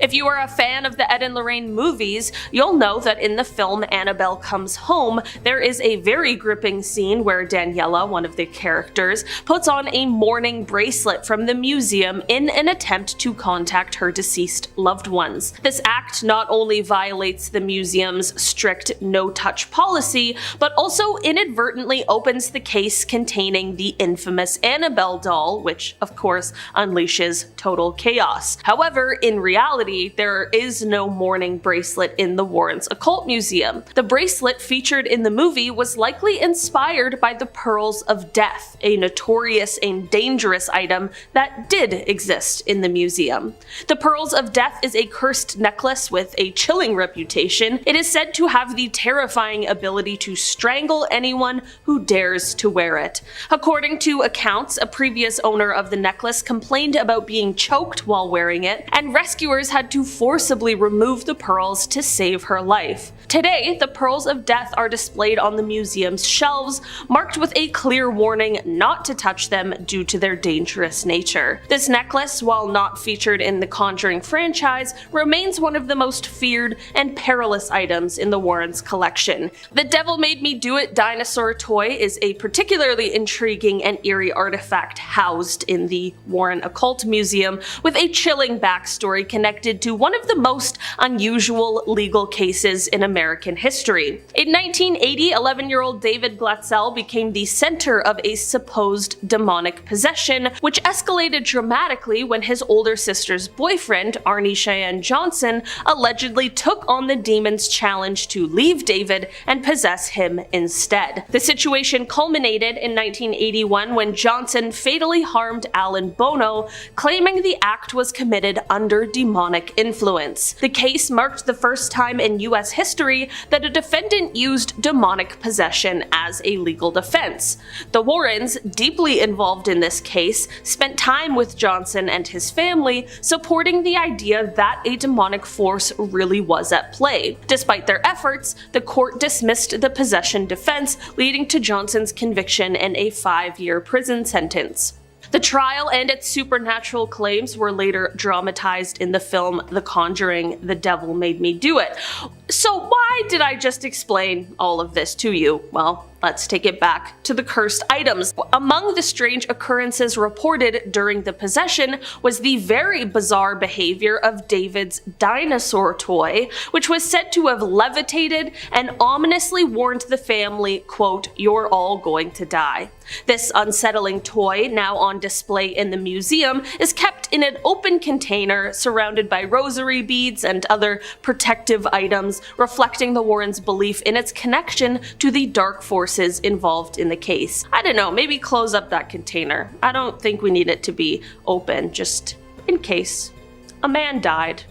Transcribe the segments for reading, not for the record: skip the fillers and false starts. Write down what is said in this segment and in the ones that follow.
If you are a fan of the Ed and Lorraine movies, you'll know that in the film Annabelle Comes Home, there is a very gripping scene where Daniela, one of the characters, puts on a mourning bracelet from the museum in an attempt to contact her deceased loved ones. This act not only violates the museum's strict no-touch policy, but also inadvertently opens the case containing the infamous Annabelle doll, which of course unleashes total chaos. However, in reality, there is no mourning bracelet in the Warrens Occult Museum. The bracelet featured in the movie was likely inspired by the Pearls of Death, a notorious and dangerous item that did exist in the museum. The Pearls of Death is a cursed necklace with a chilling reputation. It is said to have the terrifying ability to strangle anyone who dares to wear it. According to accounts, a previous owner of the necklace complained about being choked while wearing it, and rescuers had to forcibly remove the pearls to save her life. Today, the Pearls of Death are displayed on the museum's shelves, marked with a clear warning not to touch them due to their dangerous nature. This necklace, while not featured in the Conjuring franchise, remains one of the most feared and perilous items in the Warrens' collection. The Devil Made Me Do It dinosaur toy is a particularly intriguing and eerie artifact housed in the Warren Occult Museum, with a chilling backstory connected to one of the most unusual legal cases in American history. In 1980, 11-year-old David Glatzel became the center of a supposed demonic possession, which escalated dramatically when his older sister's boyfriend, Arnie Cheyenne Johnson, allegedly took on the demon's challenge to leave David and possess him instead. The situation culminated in 1981 when Johnson fatally harmed Alan Bono, claiming the act was committed under demonic influence. The case marked the first time in US history that a defendant used demonic possession as a legal defense. The Warrens, deeply involved in this case, spent time with Johnson and his family, supporting the idea that a demonic force really was at play. Despite their efforts, the court dismissed the possession defense, leading to Johnson's conviction and a 5-year prison sentence. The trial and its supernatural claims were later dramatized in the film The Conjuring: The Devil Made Me Do It. So why did I just explain all of this to you? Well, let's take it back to the cursed items. Among the strange occurrences reported during the possession was the very bizarre behavior of David's dinosaur toy, which was said to have levitated and ominously warned the family, quote, "You're all going to die." This unsettling toy, now on display in the museum, is kept in an open container surrounded by rosary beads and other protective items, reflecting the Warrens' belief in its connection to the dark forces involved in the case. I don't know, maybe close up that container. I don't think we need it to be open, just in case. A man died.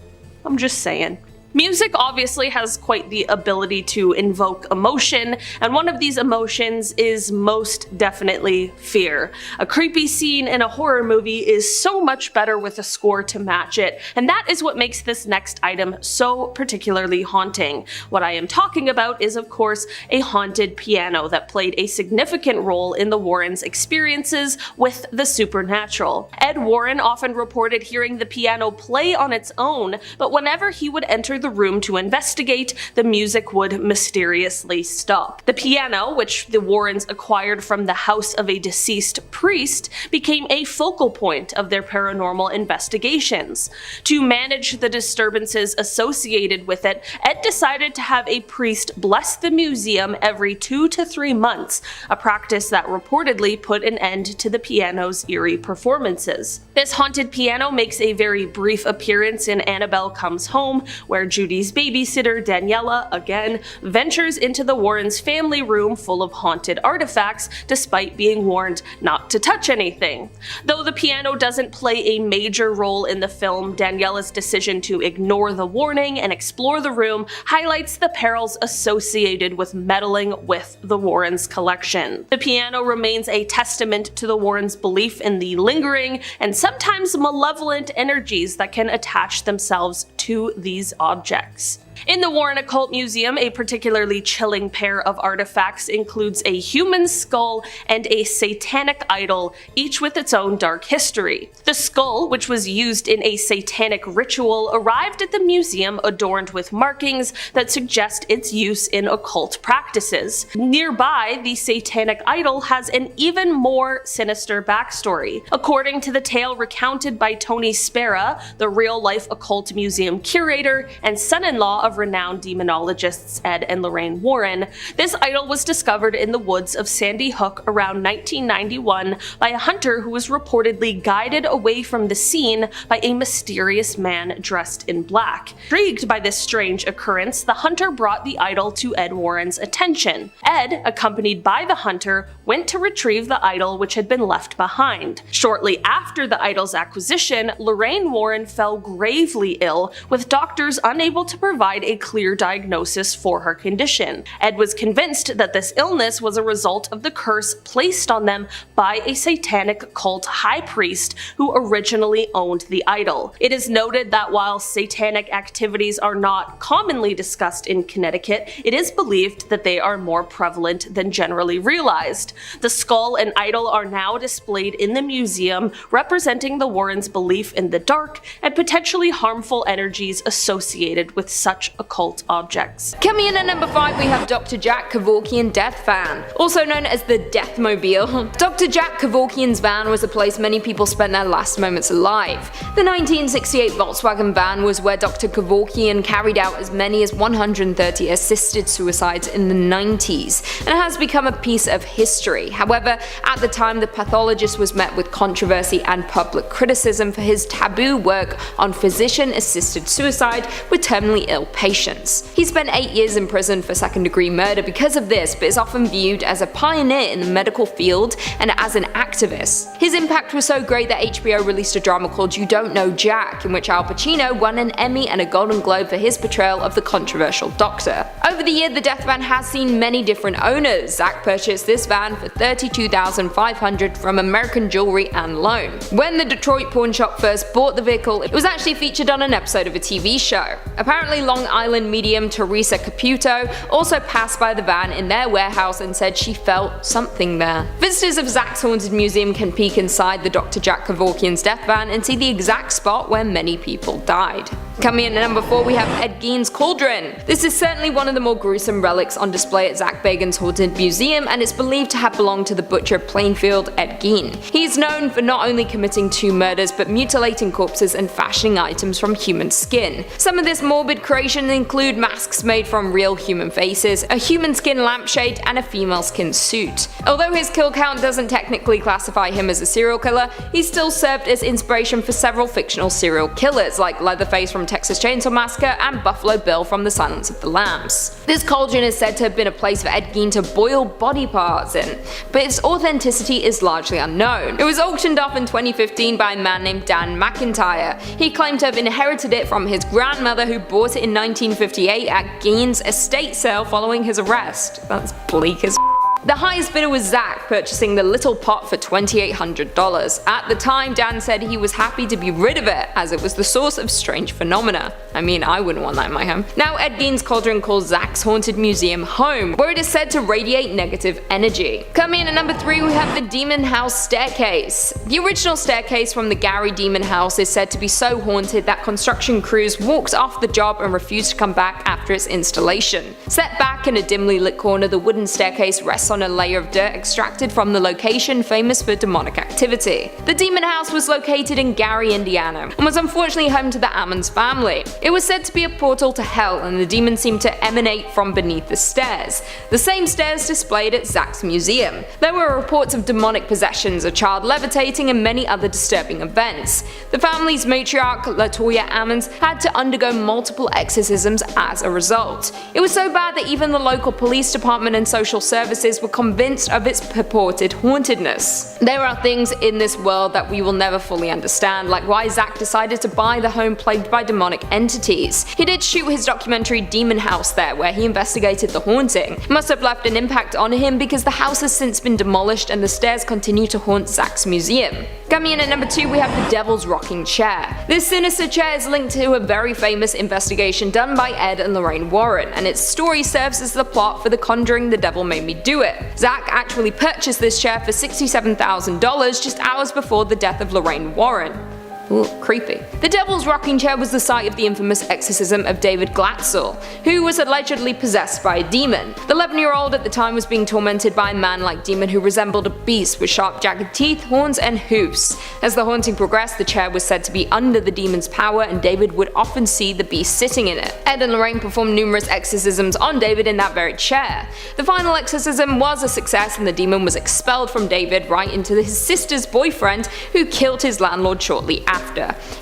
I'm just saying. Music obviously has quite the ability to invoke emotion, and one of these emotions is most definitely fear. A creepy scene in a horror movie is so much better with a score to match it, and that is what makes this next item so particularly haunting. What I am talking about is, of course, a haunted piano that played a significant role in the Warrens' experiences with the supernatural. Ed Warren often reported hearing the piano play on its own, but whenever he would enter the room to investigate, the music would mysteriously stop. The piano, which the Warrens acquired from the house of a deceased priest, became a focal point of their paranormal investigations. To manage the disturbances associated with it, Ed decided to have a priest bless the museum every 2 to 3 months, a practice that reportedly put an end to the piano's eerie performances. This haunted piano makes a very brief appearance in Annabelle Comes Home, where Judy's babysitter, Daniela, again, ventures into the Warrens' family room full of haunted artifacts, despite being warned not to touch anything. Though the piano doesn't play a major role in the film, Daniela's decision to ignore the warning and explore the room highlights the perils associated with meddling with the Warrens' collection. The piano remains a testament to the Warrens' belief in the lingering and sometimes malevolent energies that can attach themselves to these objects. In the Warren Occult Museum, a particularly chilling pair of artifacts includes a human skull and a satanic idol, each with its own dark history. The skull, which was used in a satanic ritual, arrived at the museum adorned with markings that suggest its use in occult practices. Nearby, the satanic idol has an even more sinister backstory. According to the tale recounted by Tony Spera, the real-life occult museum curator and son-in-law of renowned demonologists Ed and Lorraine Warren, this idol was discovered in the woods of Sandy Hook around 1991 by a hunter who was reportedly guided away from the scene by a mysterious man dressed in black. Intrigued by this strange occurrence, the hunter brought the idol to Ed Warren's attention. Ed, accompanied by the hunter, went to retrieve the idol which had been left behind. Shortly after the idol's acquisition, Lorraine Warren fell gravely ill, with doctors unable to provide a clear diagnosis for her condition. Ed was convinced that this illness was a result of the curse placed on them by a satanic cult high priest who originally owned the idol. It is noted that while satanic activities are not commonly discussed in Connecticut, it is believed that they are more prevalent than generally realized. The skull and idol are now displayed in the museum, representing the Warrens' belief in the dark and potentially harmful energies associated with such occult objects. Coming in at number 5, we have Dr. Zak Kevorkian Death Van, also known as the Deathmobile. Dr. Zak Kevorkian's van was a place many people spent their last moments alive. The 1968 Volkswagen van was where Dr. Kevorkian carried out as many as 130 assisted suicides in the 90s, and has become a piece of history. However, at the time, the pathologist was met with controversy and public criticism for his taboo work on physician-assisted suicide with terminally ill patients. He spent 8 years in prison for second-degree murder because of this, but is often viewed as a pioneer in the medical field and as an activist. His impact was so great that HBO released a drama called You Don't Know Jack, in which Al Pacino won an Emmy and a Golden Globe for his portrayal of the controversial doctor. Over the year, the death van has seen many different owners. Zak purchased this van for $32,500 from American Jewelry and Loan. When the Detroit pawn shop first bought the vehicle, it was actually featured on an episode of a TV show. Apparently, Long Island medium Teresa Caputo also passed by the van in their warehouse and said she felt something there. Visitors of Zak's Haunted Museum can peek inside the Dr. Zak Kevorkian's death van and see the exact spot where many people died. Coming in at number 4, we have Ed Gein's cauldron. This is certainly one of the more gruesome relics on display at Zak Bagans' Haunted Museum, and it's believed to have belonged to the butcher Plainfield Ed Gein. He is known for not only committing 2 murders, but mutilating corpses and fashioning items from human skin. Some of this morbid creation include masks made from real human faces, a human skin lampshade, and a female skin suit. Although his kill count doesn't technically classify him as a serial killer, he still served as inspiration for several fictional serial killers like Leatherface from Texas Chainsaw Massacre and Buffalo Bill from The Silence of the Lambs. This cauldron is said to have been a place for Ed Gein to boil body parts in, but its authenticity is largely unknown. It was auctioned off in 2015 by a man named Dan McIntyre. He claimed to have inherited it from his grandmother, who bought it in 1958 at Gein's estate sale following his arrest. That's bleak as The highest bidder was Zak, purchasing the little pot for $2,800. At the time, Dan said he was happy to be rid of it, as it was the source of strange phenomena. I mean, I wouldn't want that in my home. Now, Ed Gein's cauldron calls Zak's Haunted Museum home, where it is said to radiate negative energy. Coming in at number 3, we have the Demon House Staircase. The original staircase from the Gary Demon House is said to be so haunted that construction crews walked off the job and refused to come back after its installation. Set back in a dimly lit corner, the wooden staircase rests on a layer of dirt extracted from the location famous for demonic activity. The Demon House was located in Gary, Indiana, and was unfortunately home to the Ammons family. It was said to be a portal to hell, and the demons seemed to emanate from beneath the stairs, the same stairs displayed at Zak's museum. There were reports of demonic possessions, a child levitating, and many other disturbing events. The family's matriarch, LaToya Ammons, had to undergo multiple exorcisms as a result. It was so bad that even the local police department and social services were convinced of its purported hauntedness. There are things in this world that we will never fully understand, like why Zak decided to buy the home plagued by demonic entities. He did shoot his documentary Demon House there, where he investigated the haunting. It must have left an impact on him because the house has since been demolished and the stairs continue to haunt Zak's museum. Coming in at number 2, we have the Devil's Rocking Chair. This sinister chair is linked to a very famous investigation done by Ed and Lorraine Warren, and its story serves as the plot for The Conjuring: The Devil Made Me Do It. Zak actually purchased this chair for $67,000 just hours before the death of Lorraine Warren. Ooh, creepy. The Devil's Rocking Chair was the site of the infamous exorcism of David Glatzel, who was allegedly possessed by a demon. The 11-year-old at the time was being tormented by a man-like demon who resembled a beast with sharp jagged teeth, horns, and hoofs. As the haunting progressed, the chair was said to be under the demon's power, and David would often see the beast sitting in it. Ed and Lorraine performed numerous exorcisms on David in that very chair. The final exorcism was a success, and the demon was expelled from David right into his sister's boyfriend, who killed his landlord shortly after.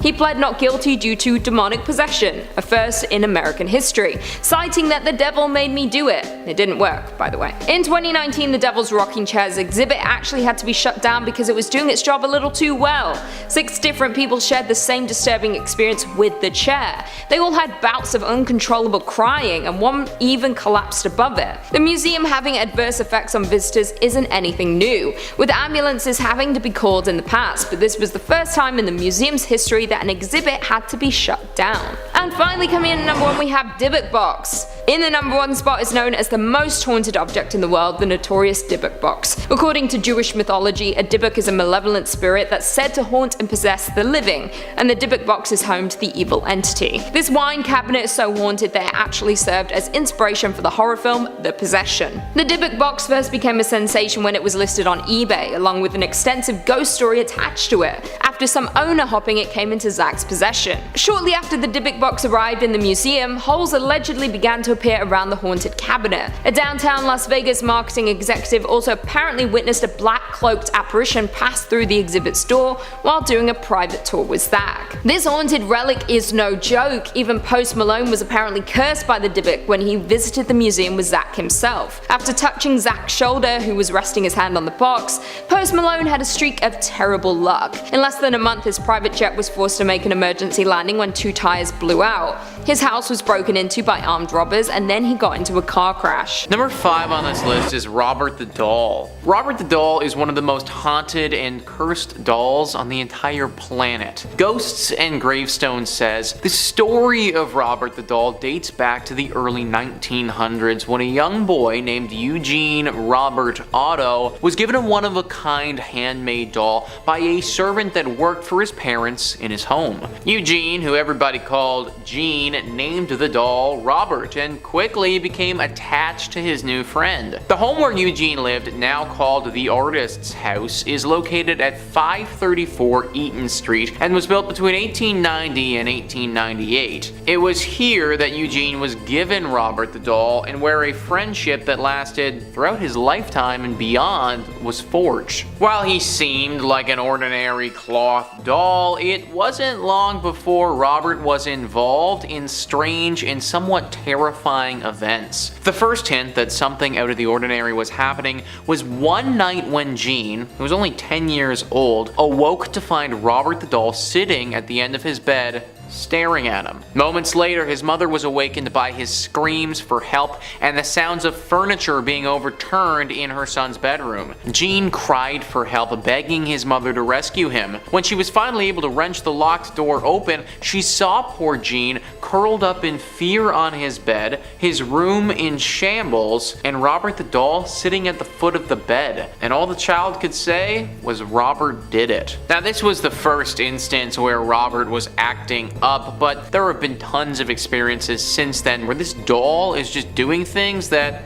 He pled not guilty due to demonic possession, a first in American history, citing that the devil made me do it. It didn't work, by the way. In 2019, the Devil's Rocking Chair's exhibit actually had to be shut down because it was doing its job a little too well. 6 different people shared the same disturbing experience with the chair. They all had bouts of uncontrollable crying, and one even collapsed above it. The museum having adverse effects on visitors isn't anything new, with ambulances having to be called in the past, but this was the first time in the museum's history that an exhibit had to be shut down. And finally, coming in at number 1, we have Dybbuk Box. In the number 1 spot is known as the most haunted object in the world, the notorious Dybbuk Box. According to Jewish mythology, a dybbuk is a malevolent spirit that's said to haunt and possess the living, and the Dybbuk Box is home to the evil entity. This wine cabinet is so haunted that it actually served as inspiration for the horror film The Possession. The Dybbuk Box first became a sensation when it was listed on eBay, along with an extensive ghost story attached to it. After some owner hopping, it came into Zak's possession. Shortly after the Dybbuk Box arrived in the museum, holes allegedly began to appear around the haunted cabinet. A downtown Las Vegas marketing executive also apparently witnessed a black-cloaked apparition pass through the exhibit's door while doing a private tour with Zak. This haunted relic is no joke. Even Post Malone was apparently cursed by the Dybbuk when he visited the museum with Zak himself. After touching Zak's shoulder, who was resting his hand on the box, Post Malone had a streak of terrible luck. In less than a month, his private jet was forced to make an emergency landing when 2 tires blew out. His house was broken into by armed robbers, and then he got into a car crash. Number 5 on this list is Robert the Doll. Robert the Doll is one of the most haunted and cursed dolls on the entire planet. Ghosts and Gravestones says the story of Robert the Doll dates back to the early 1900s when a young boy named Eugene Robert Otto was given a one-of-a-kind handmade doll by a servant that worked for his parents in his home. Eugene, who everybody called Gein, named the doll Robert and quickly became attached to his new friend. The home where Eugene lived, now called the Artist's House, is located at 534 Eaton Street and was built between 1890 and 1898. It was here that Eugene was given Robert the doll and where a friendship that lasted throughout his lifetime and beyond was forged. While he seemed like an ordinary cloth doll, it wasn't long before Robert was involved in strange and somewhat terrifying events. The first hint that something out of the ordinary was happening was one night when Gein, who was only 10 years old, awoke to find Robert the doll sitting at the end of his bed, staring at him. Moments later, his mother was awakened by his screams for help and the sounds of furniture being overturned in her son's bedroom. Gein cried for help, begging his mother to rescue him. When she was finally able to wrench the locked door open, she saw poor Gein curled up in fear on his bed, his room in shambles, and Robert the doll sitting at the foot of the bed. And all the child could say was Robert did it. Now, this was the first instance where Robert was acting up, but there have been tons of experiences since then where this doll is just doing things that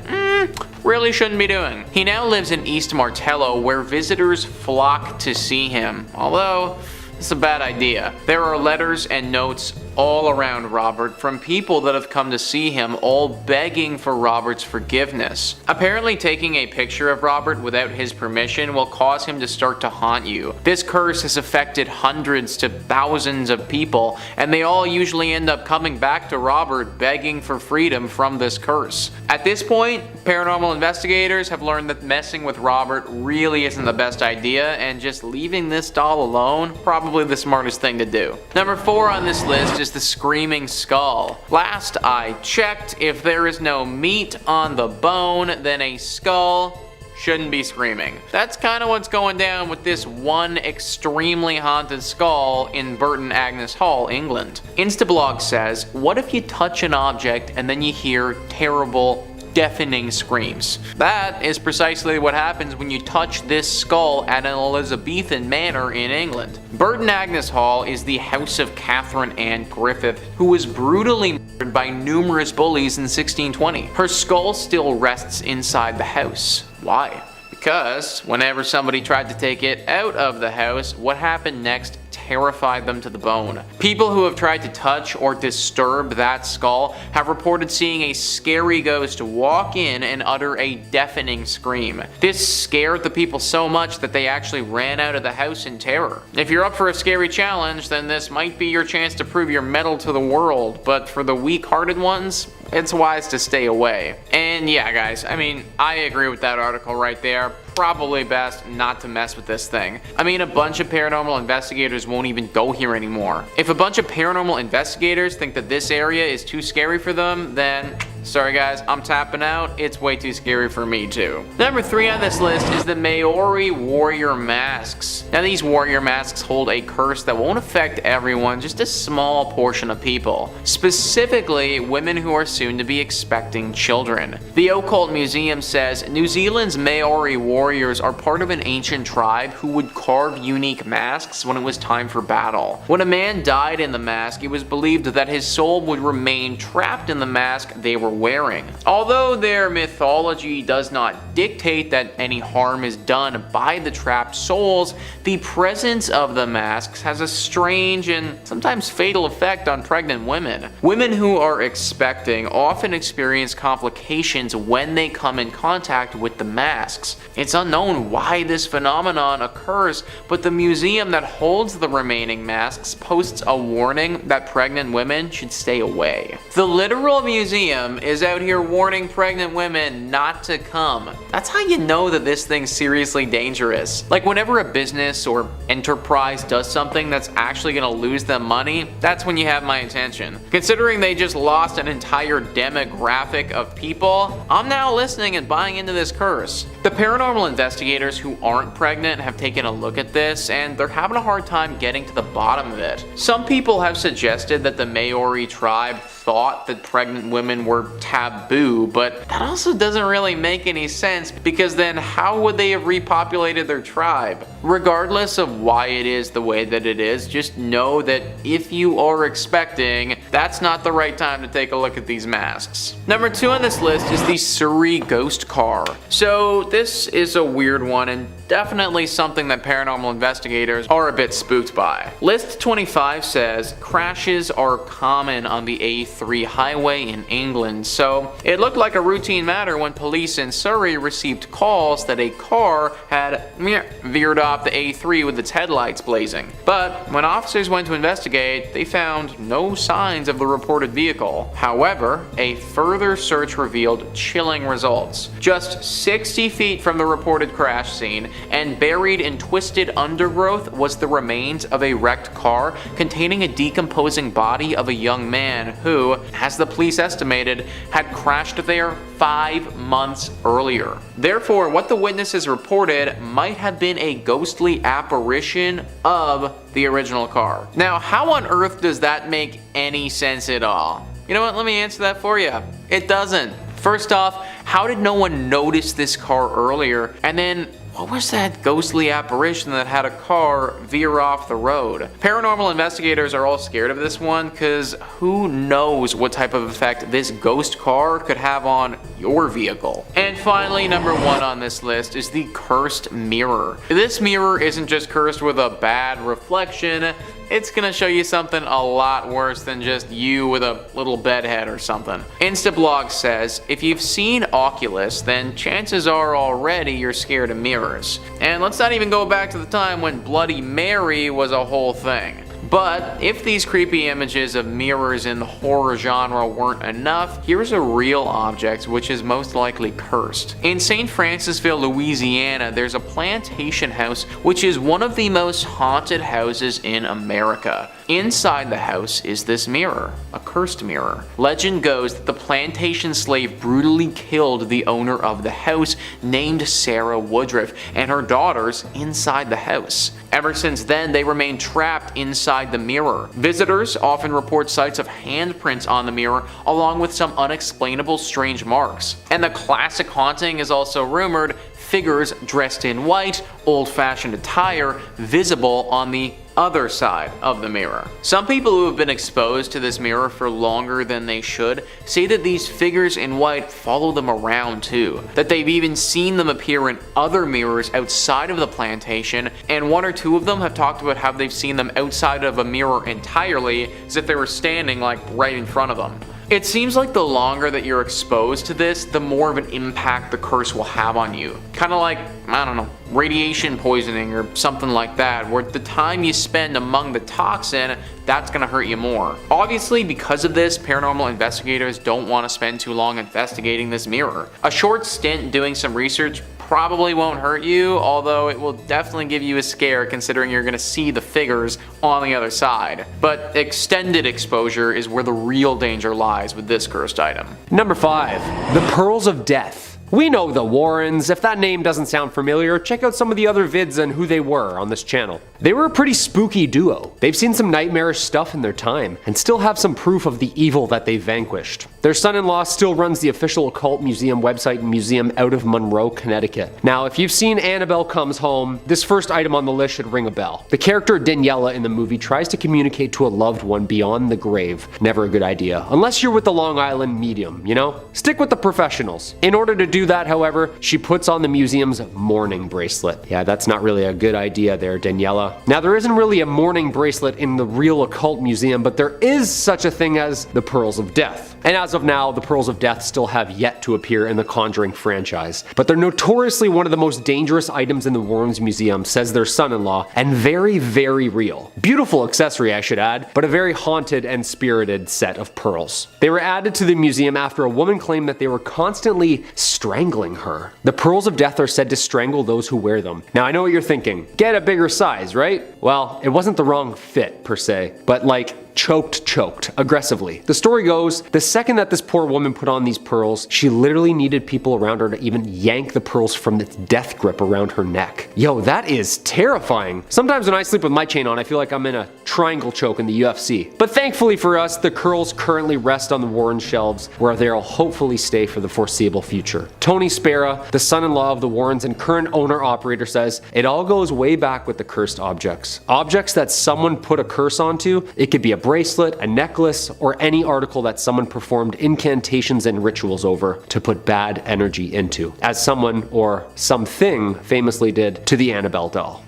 really shouldn't be doing. He now lives in East Martello, where visitors flock to see him, although it's a bad idea. There are letters and notes all around Robert from people that have come to see him, all begging for Robert's forgiveness. Apparently taking a picture of Robert without his permission will cause him to start to haunt you. This curse has affected hundreds to thousands of people, and they all usually end up coming back to Robert begging for freedom from this curse. At this point, paranormal investigators have learned that messing with Robert really isn't the best idea, and just leaving this doll alone, probably the smartest thing to do. Number 4 on this list is the screaming skull. Last I checked, if there is no meat on the bone, then a skull shouldn't be screaming. That's kind of what's going down with this one extremely haunted skull in Burton Agnes Hall, England. Instablog says, what if you touch an object and then you hear terrible, deafening screams? That is precisely what happens when you touch this skull at an Elizabethan manor in England. Burton Agnes Hall is the house of Catherine Ann Griffith, who was brutally murdered by numerous bullies in 1620. Her skull still rests inside the house. Why? Because whenever somebody tried to take it out of the house, what happened next terrified them to the bone. People who have tried to touch or disturb that skull have reported seeing a scary ghost walk in and utter a deafening scream. This scared the people so much that they actually ran out of the house in terror. If you're up for a scary challenge, then this might be your chance to prove your mettle to the world, but for the weak-hearted ones, it's wise to stay away. And yeah, guys, I mean, I agree with that article right there. Probably best not to mess with this thing. I mean, a bunch of paranormal investigators won't even go here anymore. If a bunch of paranormal investigators think that this area is too scary for them, then sorry guys, I'm tapping out. It's way too scary for me too. Number 3 on this list is the Maori warrior masks. Now these warrior masks hold a curse that won't affect everyone, just a small portion of people. Specifically, women who are soon to be expecting children. The Occult Museum says New Zealand's Maori warriors are part of an ancient tribe who would carve unique masks when it was time for battle. When a man died in the mask, it was believed that his soul would remain trapped in the mask they were wearing. Although their mythology does not dictate that any harm is done by the trapped souls, the presence of the masks has a strange and sometimes fatal effect on pregnant women. Women who are expecting often experience complications when they come in contact with the masks. It's unknown why this phenomenon occurs, but the museum that holds the remaining masks posts a warning that pregnant women should stay away. The literal museum is out here warning pregnant women not to come. That's how you know that this thing's seriously dangerous. Like whenever a business or enterprise does something that's actually gonna lose them money, that's when you have my attention. Considering they just lost an entire demographic of people, I'm now listening and buying into this curse. The paranormal investigators who aren't pregnant have taken a look at this, and they're having a hard time getting to the bottom of it. Some people have suggested that the Maori tribe thought that pregnant women were taboo, but that also doesn't really make any sense, because then how would they have repopulated their tribe? Regardless of why it is the way that it is, just know that if you are expecting, that's not the right time to take a look at these masks. Number 2 on this list is the Surrey ghost car. So this is a weird one and definitely something that paranormal investigators are a bit spooked by. List 25 says crashes are common on the A3 highway in England, so it looked like a routine matter when police in Surrey received calls that a car had veered off the A3 with its headlights blazing. But when officers went to investigate, they found no signs of the reported vehicle. However, a further search revealed chilling results. Just 60 feet from the reported crash scene, and buried in twisted undergrowth, was the remains of a wrecked car containing a decomposing body of a young man who, as the police estimated, had crashed there 5 months earlier. Therefore, what the witnesses reported might have been a ghostly apparition of the original car. Now, how on earth does that make any sense at all? You know what, let me answer that for you. It doesn't. First off, how did no one notice this car earlier? And then, what was that ghostly apparition that had a car veer off the road? Paranormal investigators are all scared of this one because who knows what type of effect this ghost car could have on your vehicle. And finally, number 1 on this list is the cursed mirror. This mirror isn't just cursed with a bad reflection, it's gonna show you something a lot worse than just you with a little bedhead or something. Instablog says, if you've seen Oculus, then chances are already you're scared of mirrors. And let's not even go back to the time when Bloody Mary was a whole thing. But if these creepy images of mirrors in the horror genre weren't enough, here's a real object which is most likely cursed. In St. Francisville, Louisiana, there's a plantation house which is one of the most haunted houses in America. Inside the house is this mirror, a cursed mirror. Legend goes that the plantation slave brutally killed the owner of the house, named Sarah Woodruff, and her daughters inside the house. Ever since then, they remain trapped inside the mirror. Visitors often report sights of handprints on the mirror, along with some unexplainable strange marks. And the classic haunting is also rumored: figures dressed in white, old-fashioned attire, visible on the other side of the mirror. Some people who have been exposed to this mirror for longer than they should say that these figures in white follow them around too, that they've even seen them appear in other mirrors outside of the plantation, and one or two of them have talked about how they've seen them outside of a mirror entirely, as if they were standing like right in front of them. It seems like the longer that you're exposed to this, the more of an impact the curse will have on you. Kind of like, I don't know, radiation poisoning or something like that, where the time you spend among the toxin, that's gonna hurt you more. Obviously, because of this, paranormal investigators don't want to spend too long investigating this mirror. A short stint doing some research probably won't hurt you, although it will definitely give you a scare considering you're gonna see the figures on the other side. But extended exposure is where the real danger lies with this cursed item. Number 5. The Pearls of Death. We know the Warrens. If that name doesn't sound familiar, check out some of the other vids on who they were on this channel. They were a pretty spooky duo. They've seen some nightmarish stuff in their time, and still have some proof of the evil that they vanquished. Their son-in-law still runs the official occult museum website and museum out of Monroe, Connecticut. Now, if you've seen Annabelle Comes Home, this first item on the list should ring a bell. The character Daniela in the movie tries to communicate to a loved one beyond the grave. Never a good idea. Unless you're with the Long Island medium, you know? Stick with the professionals. In order to do that, however, she puts on the museum's mourning bracelet. Yeah, that's not really a good idea there, Daniela. Now, there isn't really a mourning bracelet in the real occult museum, but there is such a thing as the Pearls of Death. And as of now, the Pearls of Death still have yet to appear in the Conjuring franchise. But they're notoriously one of the most dangerous items in the Warrens Museum, says their son-in-law, and very, very real. Beautiful accessory, I should add, but a very haunted and spirited set of pearls. They were added to the museum after a woman claimed that they were constantly strangling her. The Pearls of Death are said to strangle those who wear them. Now, I know what you're thinking. Get a bigger size, right? Well, it wasn't the wrong fit, per se, but like, choked aggressively. The story goes, the second that this poor woman put on these pearls, she literally needed people around her to even yank the pearls from its death grip around her neck. Yo, that is terrifying. Sometimes when I sleep with my chain on, I feel like I'm in a triangle choke in the UFC. But thankfully for us, the curls currently rest on the Warren shelves, where they'll hopefully stay for the foreseeable future. Tony Spera, the son-in-law of the Warrens and current owner-operator, says, it all goes way back with the cursed objects. Objects that someone put a curse onto. It could be a bracelet, a necklace, or any article that someone performed incantations and rituals over to put bad energy into, as someone or something famously did to the Annabelle doll.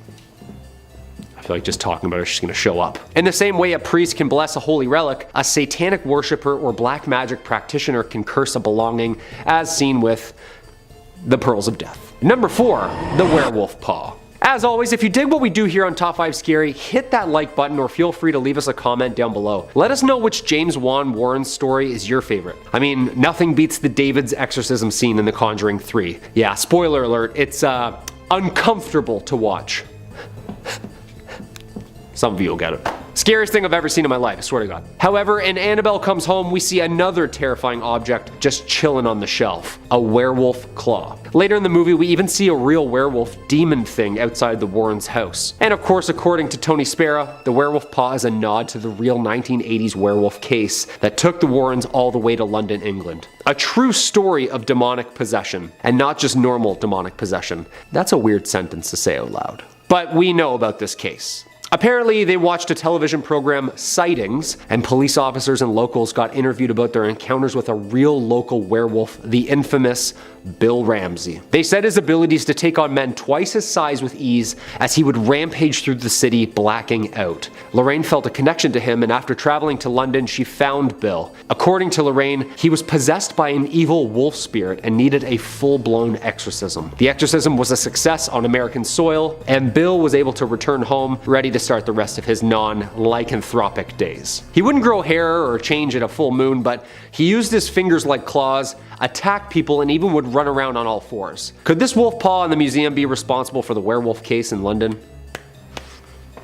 I feel like just talking about it, she's gonna show up. In the same way a priest can bless a holy relic, a satanic worshiper or black magic practitioner can curse a belonging, as seen with the Pearls of Death. Number 4, the werewolf paw. As always, if you dig what we do here on Top 5 Scary, hit that like button or feel free to leave us a comment down below. Let us know which James Wan Warren story is your favorite. I mean, nothing beats the David's exorcism scene in The Conjuring 3. Yeah, spoiler alert, it's uncomfortable to watch. Some of you will get it. Scariest thing I've ever seen in my life, I swear to God. However, in Annabelle Comes Home, we see another terrifying object just chilling on the shelf. A werewolf claw. Later in the movie, we even see a real werewolf demon thing outside the Warrens' house. And of course, according to Tony Spera, the werewolf paw is a nod to the real 1980s werewolf case that took the Warrens all the way to London, England. A true story of demonic possession, and not just normal demonic possession. That's a weird sentence to say out loud. But we know about this case. Apparently, they watched a television program, Sightings, and police officers and locals got interviewed about their encounters with a real local werewolf, the infamous Bill Ramsey. They said his abilities to take on men twice his size with ease as he would rampage through the city, blacking out. Lorraine felt a connection to him, and after traveling to London, she found Bill. According to Lorraine, he was possessed by an evil wolf spirit and needed a full-blown exorcism. The exorcism was a success on American soil, and Bill was able to return home, ready to start the rest of his non-lycanthropic days. He wouldn't grow hair or change at a full moon, but he used his fingers like claws, attacked people, and even would run around on all fours. Could this wolf paw in the museum be responsible for the werewolf case in London?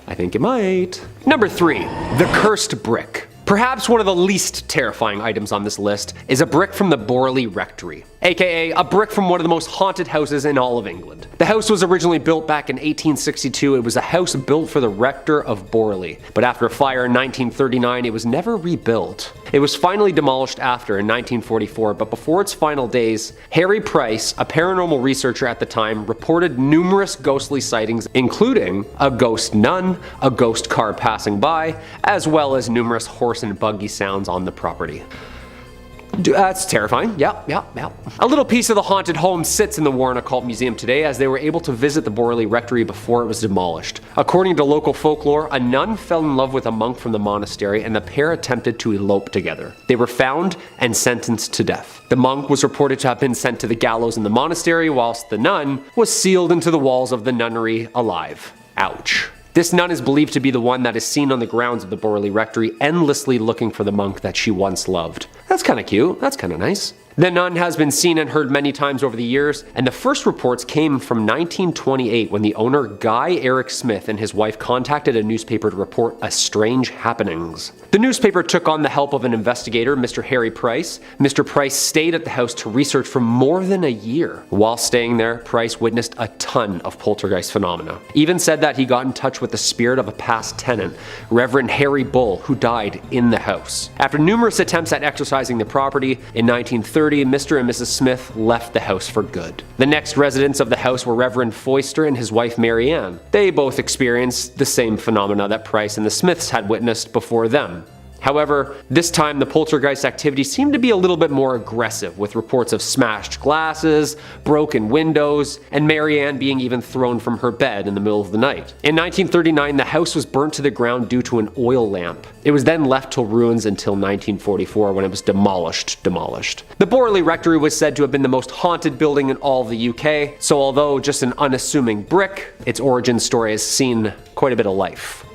I think it might. Number 3, the cursed brick. Perhaps one of the least terrifying items on this list is a brick from the Borley rectory, aka a brick from one of the most haunted houses in all of England. The house was originally built back in 1862. It was a house built for the rector of Borley, but after a fire in 1939, it was never rebuilt. It was finally demolished after in 1944, but before its final days, Harry Price, a paranormal researcher at the time, reported numerous ghostly sightings, including a ghost nun, a ghost car passing by, as well as numerous horse and buggy sounds on the property. That's terrifying. Yep. A little piece of the haunted home sits in the Warren Occult Museum today, as they were able to visit the Borley rectory before it was demolished. According to local folklore, a nun fell in love with a monk from the monastery, and the pair attempted to elope together. They were found and sentenced to death. The monk was reported to have been sent to the gallows in the monastery, whilst the nun was sealed into the walls of the nunnery alive. Ouch. This nun is believed to be the one that is seen on the grounds of the Borley rectory, endlessly looking for the monk that she once loved. That's kind of cute. That's kind of nice. The nun has been seen and heard many times over the years, and the first reports came from 1928 when the owner Guy Eric Smith and his wife contacted a newspaper to report a strange happenings. The newspaper took on the help of an investigator, Mr. Harry Price. Mr. Price stayed at the house to research for more than a year. While staying there, Price witnessed a ton of poltergeist phenomena. Even said that he got in touch with the spirit of a past tenant, Reverend Harry Bull, who died in the house. After numerous attempts at exorcising the property, in 1930, Mr. and Mrs. Smith left the house for good. The next residents of the house were Reverend Foister and his wife Mary Ann. They both experienced the same phenomena that Price and the Smiths had witnessed before them. However, this time the poltergeist activity seemed to be a little bit more aggressive, with reports of smashed glasses, broken windows, and Mary Ann being even thrown from her bed in the middle of the night. In 1939, the house was burnt to the ground due to an oil lamp. It was then left to ruins until 1944, when it was demolished. The Borley Rectory was said to have been the most haunted building in all of the UK, so although just an unassuming brick, its origin story has seen quite a bit of life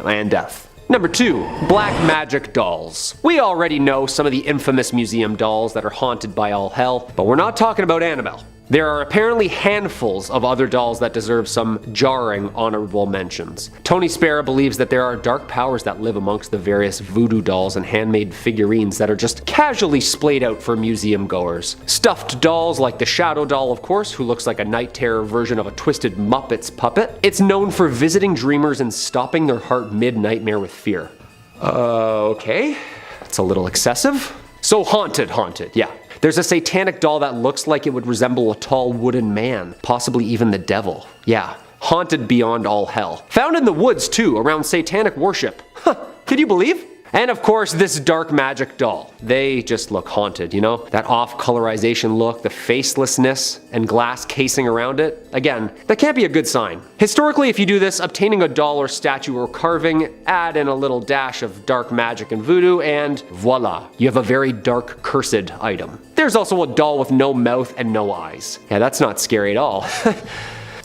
and death. Number 2, black magic dolls. We already know some of the infamous museum dolls that are haunted by all hell, but we're not talking about Annabelle. There are apparently handfuls of other dolls that deserve some jarring honorable mentions. Tony Spera believes that there are dark powers that live amongst the various voodoo dolls and handmade figurines that are just casually splayed out for museum goers. Stuffed dolls like the Shadow Doll, of course, who looks like a night terror version of a twisted Muppets puppet. It's known for visiting dreamers and stopping their heart mid-nightmare with fear. Okay, that's a little excessive. So haunted, yeah. There's a satanic doll that looks like it would resemble a tall wooden man, possibly even the devil. Yeah, haunted beyond all hell. Found in the woods too, around satanic worship. Could you believe? And of course, this dark magic doll. They just look haunted, you know? That off-colorization look, the facelessness, and glass casing around it. Again, that can't be a good sign. Historically, if you do this, obtaining a doll or statue or carving, add in a little dash of dark magic and voodoo, and voila, you have a very dark, cursed item. There's also a doll with no mouth and no eyes. Yeah, that's not scary at all.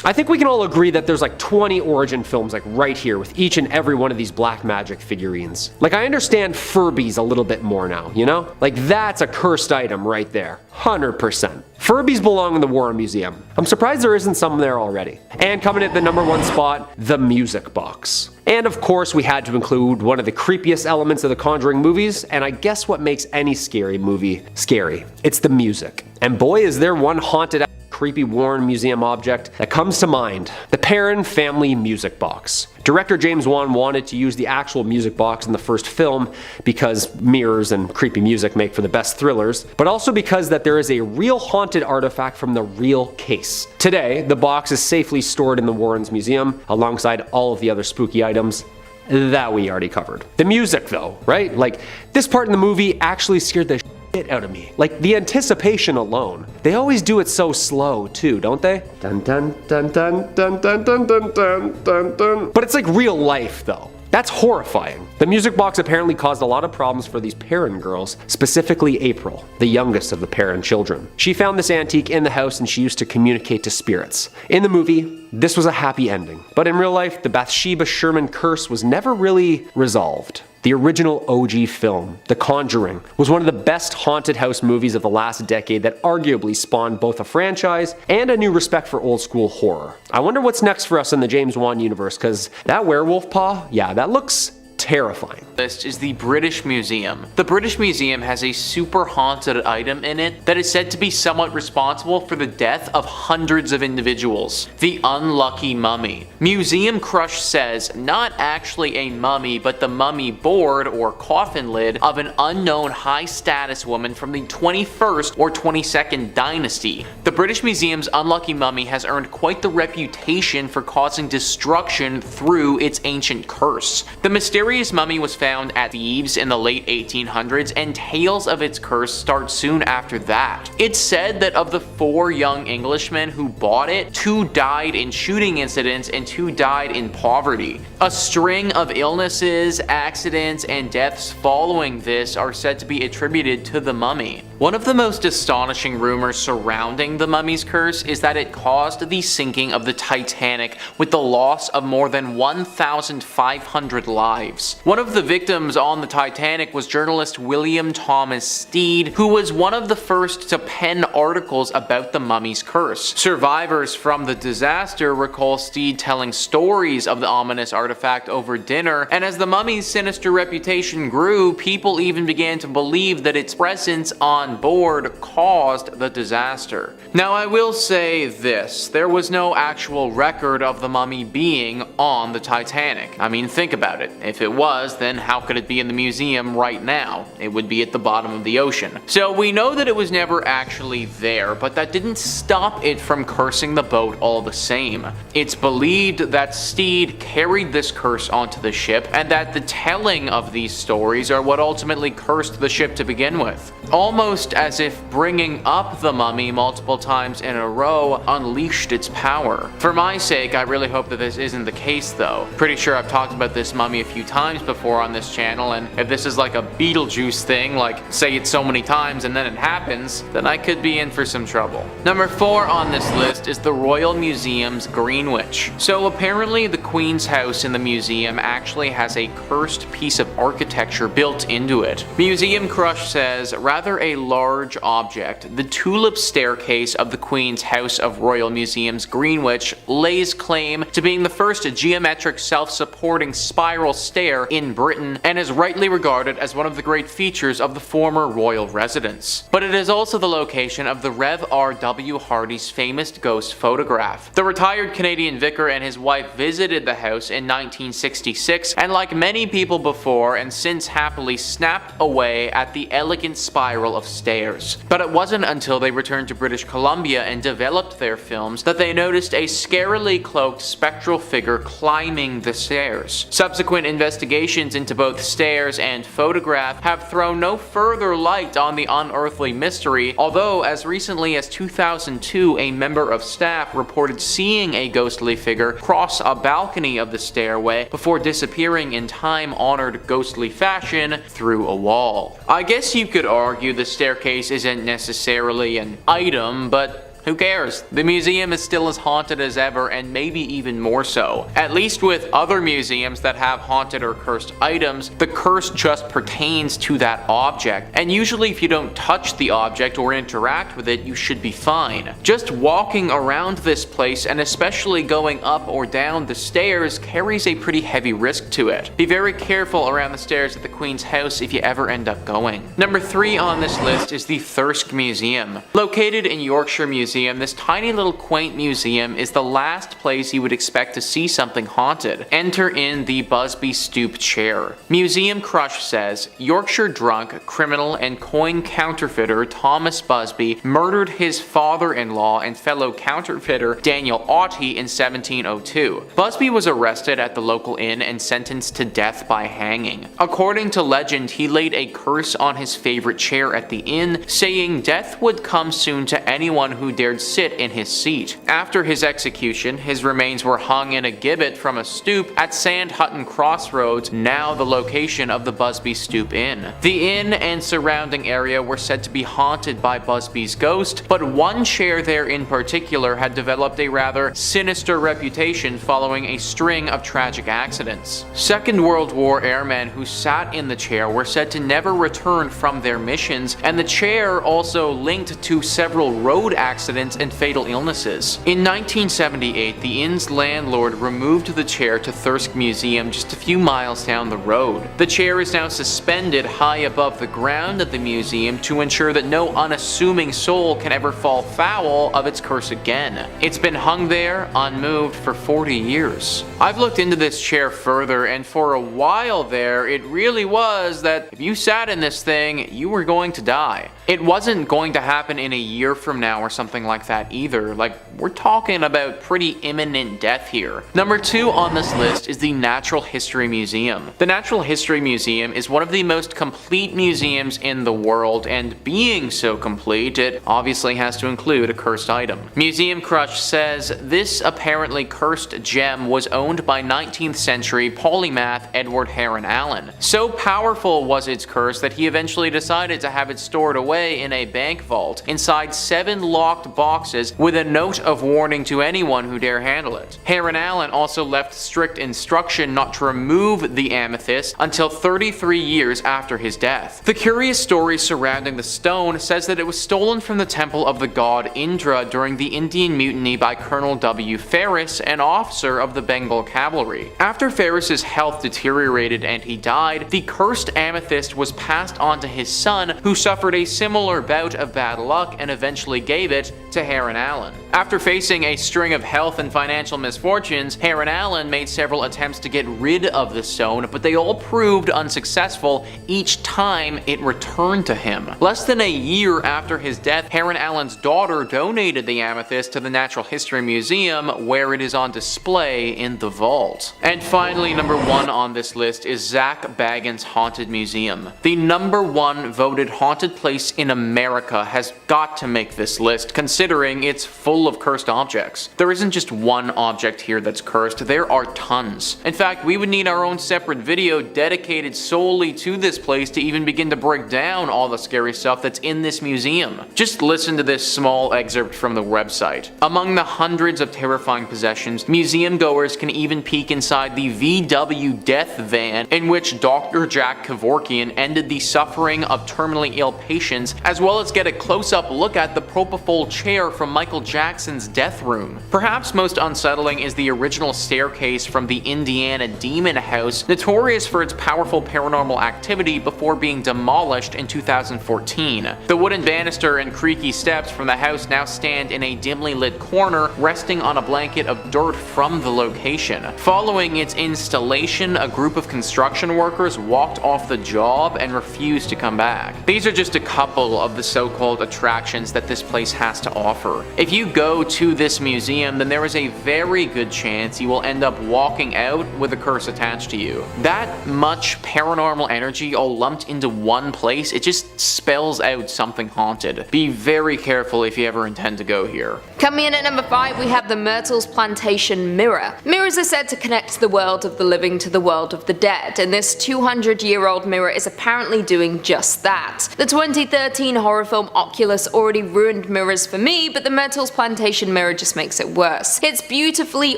I think we can all agree that there's like 20 origin films like right here with each and every one of these black magic figurines. Like, I understand Furbies a little bit more now, you know? Like, that's a cursed item right there. 100%. Furbies belong in the Warren Museum. I'm surprised there isn't some there already. And coming at the number 1 spot, the music box. And of course, we had to include one of the creepiest elements of the Conjuring movies, and I guess what makes any scary movie scary. It's the music. And boy, is there one haunted creepy Warren Museum object that comes to mind: the Perrin family music box. Director James Wan wanted to use the actual music box in the first film because mirrors and creepy music make for the best thrillers, but also because that there is a real haunted artifact from the real case. Today, the box is safely stored in the Warrens Museum alongside all of the other spooky items that we already covered. The music though, right? Like, this part in the movie actually scared the shit out of me. Like, the anticipation alone. They always do it so slow too, don't they? Dun dun dun dun dun dun dun dun dun dun dun. But it's like real life though. That's horrifying. The music box apparently caused a lot of problems for these Perrin girls, specifically April, the youngest of the Perrin children. She found this antique in the house and she used to communicate to spirits. In the movie, this was a happy ending, but in real life, the Bathsheba Sherman curse was never really resolved. The original OG film, The Conjuring, was one of the best haunted house movies of the last decade that arguably spawned both a franchise and a new respect for old school horror. I wonder what's next for us in the James Wan universe, cause that werewolf paw, yeah, that looks terrifying. List is the British Museum. The British Museum has a super haunted item in it that is said to be somewhat responsible for the death of hundreds of individuals. The unlucky mummy. Museum Crush says not actually a mummy, but the mummy board or coffin lid of an unknown high status woman from the 21st or 22nd dynasty. The British Museum's unlucky mummy has earned quite the reputation for causing destruction through its ancient curse. The mysterious mummy was found at Thebes in the late 1800s, and tales of its curse start soon after that. It's said that of the 4 young Englishmen who bought it, 2 died in shooting incidents and 2 died in poverty. A string of illnesses, accidents, and deaths following this are said to be attributed to the mummy. One of the most astonishing rumors surrounding the mummy's curse is that it caused the sinking of the Titanic with the loss of more than 1,500 lives. One of the victims on the Titanic was journalist William Thomas Stead, who was one of the first to pen articles about the mummy's curse. Survivors from the disaster recall Stead telling stories of the ominous artifact over dinner, and as the mummy's sinister reputation grew, people even began to believe that its presence on board caused the disaster. Now, I will say this, there was no actual record of the mummy being on the Titanic. I mean, think about it. If it was, then how could it be in the museum right now? It would be at the bottom of the ocean. So we know that it was never actually there, but that didn't stop it from cursing the boat all the same. It's believed that Stead carried this curse onto the ship, and that the telling of these stories are what ultimately cursed the ship to begin with. Almost as if bringing up the mummy multiple times in a row unleashed its power. For my sake, I really hope that this isn't the case though. Pretty sure I've talked about this mummy a few times before on this channel, and if this is like a Beetlejuice thing, like say it so many times and then it happens, then I could be in for some trouble. Number 4 on this list is the Royal Museum's Green Witch. So apparently the Queen's house in the museum actually has a cursed piece of architecture built into it. Museum Crush says, rather a large object, the tulip staircase of the Queen's House of Royal Museum's Green Witch lays claim to being the first geometric self-supporting spiral stair in Britain, and is rightly regarded as one of the great features of the former royal residence. But it is also the location of the Rev. R.W. Hardy's famous ghost photograph. The retired Canadian vicar and his wife visited the house in 1966, and like many people before and since happily snapped away at the elegant spiral of stairs. But it wasn't until they returned to British Columbia and developed their films that they noticed a scarily cloaked spectral figure climbing the stairs. Subsequent investigations into both stairs and photograph have thrown no further light on the unearthly mystery, although as recently as 2002 a member of staff reported seeing a ghostly figure cross a balcony of the stairway before disappearing in time-honored ghostly fashion through a wall. I guess you could argue the staircase isn't necessarily an item, but who cares? The museum is still as haunted as ever, and maybe even more so. At least with other museums that have haunted or cursed items, the curse just pertains to that object, and usually if you don't touch the object or interact with it, you should be fine. Just walking around this place, and especially going up or down the stairs, carries a pretty heavy risk to it. Be very careful around the stairs at the Queen's house if you ever end up going. Number 3 on this list is the Thirsk Museum. Located in Yorkshire Museum Museum, this tiny little quaint museum is the last place you would expect to see something haunted. Enter in the Busby stoop chair. Museum Crush says, Yorkshire drunk, criminal, and coin counterfeiter Thomas Busby murdered his father-in-law and fellow counterfeiter Daniel Aughty in 1702. Busby was arrested at the local inn and sentenced to death by hanging. According to legend, he laid a curse on his favorite chair at the inn, saying death would come soon to anyone who dared sit in his seat. After his execution, his remains were hung in a gibbet from a stoop at Sand Hutton Crossroads, now the location of the Busby Stoop Inn. The inn and surrounding area were said to be haunted by Busby's ghost, but one chair there in particular had developed a rather sinister reputation following a string of tragic accidents. Second World War airmen who sat in the chair were said to never return from their missions, and the chair also linked to several road accidents and fatal illnesses. In 1978, the inn's landlord removed the chair to Thirsk Museum just a few miles down the road. The chair is now suspended high above the ground at the museum to ensure that no unassuming soul can ever fall foul of its curse again. It's been hung there, unmoved, for 40 years. I've looked into this chair further, and for a while there, it really was that if you sat in this thing, you were going to die. It wasn't going to happen in a year from now or something like that either. Like, we're talking about pretty imminent death here. Number 2 on this list is the Natural History Museum. The Natural History Museum is one of the most complete museums in the world, and being so complete, it obviously has to include a cursed item. Museum Crush says this apparently cursed gem was owned by 19th century polymath Edward Heron Allen. So powerful was its curse that he eventually decided to have it stored away in a bank vault inside 7 locked boxes with a note of warning to anyone who dare handle it. Heron Allen also left strict instruction not to remove the amethyst until 33 years after his death. The curious story surrounding the stone says that it was stolen from the temple of the god Indra during the Indian Mutiny by Colonel W. Ferris, an officer of the Bengal Cavalry. After Ferris's health deteriorated and he died, the cursed amethyst was passed on to his son, who suffered a similar bout of bad luck and eventually gave it to Heron Allen. After facing a string of health and financial misfortunes, Heron Allen made several attempts to get rid of the stone, but they all proved unsuccessful each time it returned to him. Less than a year after his death, Heron Allen's daughter donated the amethyst to the Natural History Museum, where it is on display in the vault. And finally, number 1 on this list is Zak Bagans' Haunted Museum. The number 1 voted haunted place in America has got to make this list, considering it's full of cursed objects. There isn't just one object here that's cursed, there are tons. In fact, we would need our own separate video dedicated solely to this place to even begin to break down all the scary stuff that's in this museum. Just listen to this small excerpt from the website. Among the hundreds of terrifying possessions, museum goers can even peek inside the VW death van in which Dr. Zak Kevorkian ended the suffering of terminally ill patients, as well as get a close-up look at the propofol chair from Michael Jackson's death room. Perhaps most unsettling is the original staircase from the Indiana Demon House, notorious for its powerful paranormal activity before being demolished in 2014. The wooden banister and creaky steps from the house now stand in a dimly lit corner, resting on a blanket of dirt from the location. Following its installation, a group of construction workers walked off the job and refused to come back. These are just a couple of the so-called attractions that this place has to offer. If you go to this museum, then there is a very good chance you will end up walking out with a curse attached to you. That much paranormal energy all lumped into one place, it just spells out something haunted. Be very careful if you ever intend to go here. Coming in at number 5, we have the Myrtles Plantation Mirror. Mirrors are said to connect the world of the living to the world of the dead, and this 200-year-old mirror is apparently doing just that. The 2013 horror film Oculus already ruined mirrors for me, but the Myrtles Plantation Mirror just makes it worse. It's beautifully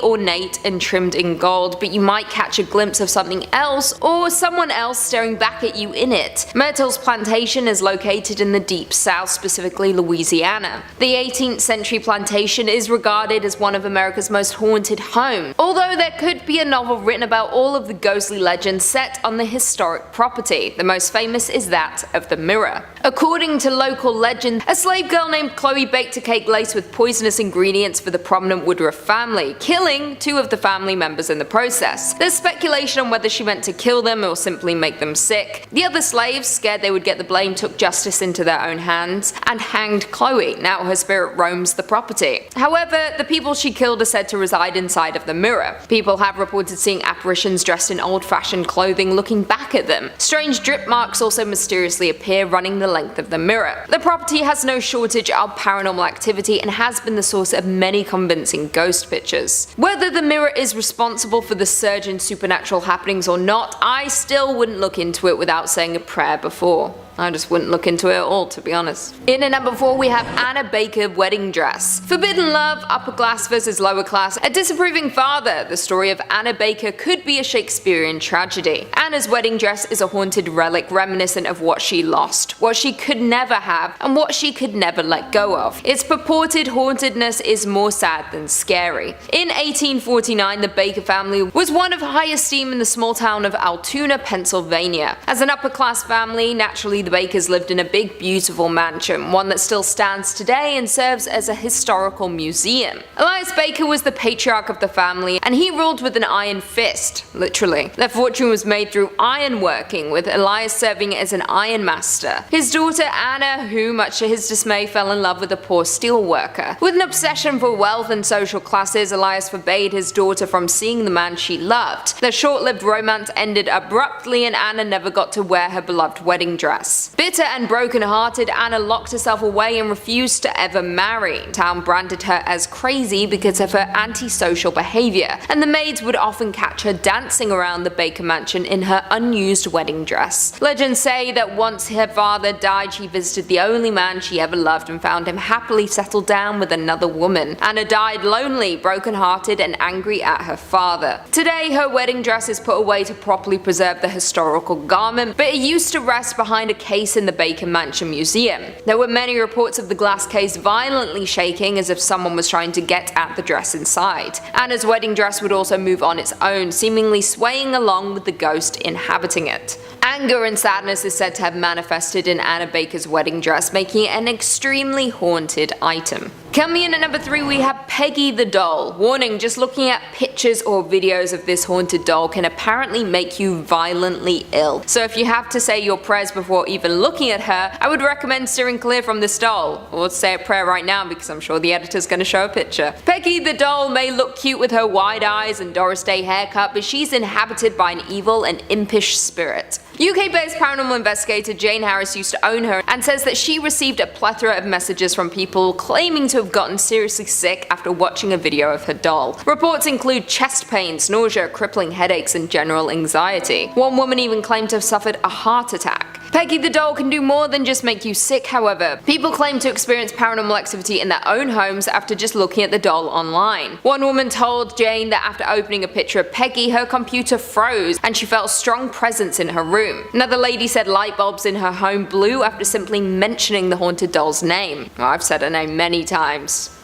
ornate and trimmed in gold, but you might catch a glimpse of something else or someone else staring back at you in it. Myrtles Plantation is located in the deep south, specifically Louisiana. The 18th century plantation is regarded as one of America's most haunted homes, although there could be a novel written about all of the ghostly legends set on the historic property. The most famous is that of the Mirror. According to local legend, a slave girl named Chloe baked a cake laced with poisonous ingredients for the prominent Woodruff family, killing 2 of the family members in the process. There's speculation on whether she meant to kill them or simply make them sick. The other slaves, scared they would get the blame, took justice into their own hands and hanged Chloe. Now her spirit roams the property. However, the people she killed are said to reside inside of the mirror. People have reported seeing apparitions dressed in old-fashioned clothing looking back at them. Strange drip marks also mysteriously appear running the length of the mirror. The property has no shortage of paranormal activity and has been the source of many convincing ghost pictures. Whether the mirror is responsible for the surge in supernatural happenings or not, I still wouldn't look into it without saying a prayer before. I just wouldn't look into it at all, to be honest. In at number 4 we have Anna Baker wedding dress. Forbidden love, upper class versus lower class, a disapproving father. The story of Anna Baker could be a Shakespearean tragedy. Anna's wedding dress is a haunted relic reminiscent of what she lost, what she could never have, and what she could never let go of. Its purported hauntedness is more sad than scary. In 1849, the Baker family was one of high esteem in the small town of Altoona, Pennsylvania. As an upper class family, naturally the Bakers lived in a big beautiful mansion, one that still stands today and serves as a historical museum. Elias Baker was the patriarch of the family, and he ruled with an iron fist, literally. Their fortune was made through ironworking, with Elias serving as an iron master. His daughter Anna, who much to his dismay fell in love with a poor steel worker. With an obsession for wealth and social classes, Elias forbade his daughter from seeing the man she loved. Their short-lived romance ended abruptly and Anna never got to wear her beloved wedding dress. Bitter and broken-hearted, Anna locked herself away and refused to ever marry. Town branded her as crazy because of her antisocial behavior, and the maids would often catch her dancing around the Baker mansion in her unused wedding dress. Legends say that once her father died, she visited the only man she ever loved and found him happily settled down with another woman. Anna died lonely, broken-hearted, and angry at her father. Today, her wedding dress is put away to properly preserve the historical garment, but it used to rest behind a case in the Baker Mansion Museum. There were many reports of the glass case violently shaking as if someone was trying to get at the dress inside. Anna's wedding dress would also move on its own, seemingly swaying along with the ghost inhabiting it. Anger and sadness is said to have manifested in Anna Baker's wedding dress, making it an extremely haunted item. Coming in at number 3 we have Peggy the doll. Warning, just looking at pictures or videos of this haunted doll can apparently make you violently ill. So if you have to say your prayers before even looking at her, I would recommend steering clear from this doll. Or say a prayer right now because I'm sure the editor's going to show a picture. Peggy the doll may look cute with her wide eyes and Doris Day haircut, but she's inhabited by an evil and impish spirit. UK-based paranormal investigator Jane Harris used to own her and says that she received a plethora of messages from people claiming to have gotten seriously sick after watching a video of her doll. Reports include chest pains, nausea, crippling headaches, and general anxiety. One woman even claimed to have suffered a heart attack. Peggy the doll can do more than just make you sick, however. People claim to experience paranormal activity in their own homes after just looking at the doll online. One woman told Jane that after opening a picture of Peggy, her computer froze and she felt a strong presence in her room. Another lady said light bulbs in her home blew after simply mentioning the haunted doll's name. Well, I've said her name many times.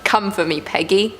Come for me, Peggy.